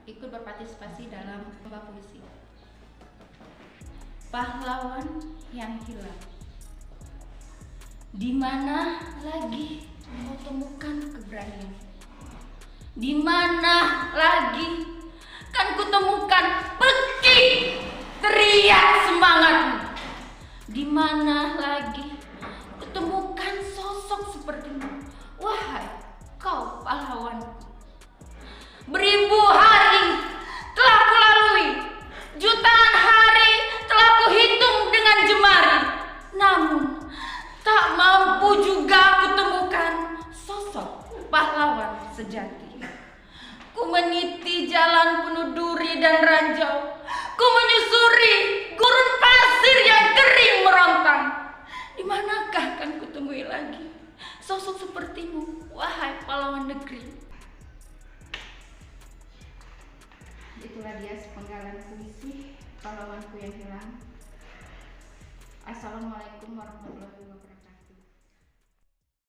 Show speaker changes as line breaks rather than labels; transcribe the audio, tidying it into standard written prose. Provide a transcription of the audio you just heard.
ikut berpartisipasi dalam lomba puisi. Pahlawan yang hilang. Di mana lagi kau temukan keberanian? Di mana lagi kan kutemukan peki teriak semangatmu? Di mana lagi kutemukan sosok sepertimu? Wahai kau pahlawanku. Beribu hari telah kulalui, jutaan hari telah kuhitung dengan jemari, namun tak mampu juga kutemukan sosok pahlawan sejati. Ku meniti jalan penuh duri dan ranjau, ku menyusuri gurun pasir yang kering merontang. Di manakah kan kutemui lagi sosok sepertimu, wahai pahlawan negeri? Itulah dia sepenggalan puisi Pahlawanku yang Hilang. Assalamualaikum warahmatullahi wabarakatuh.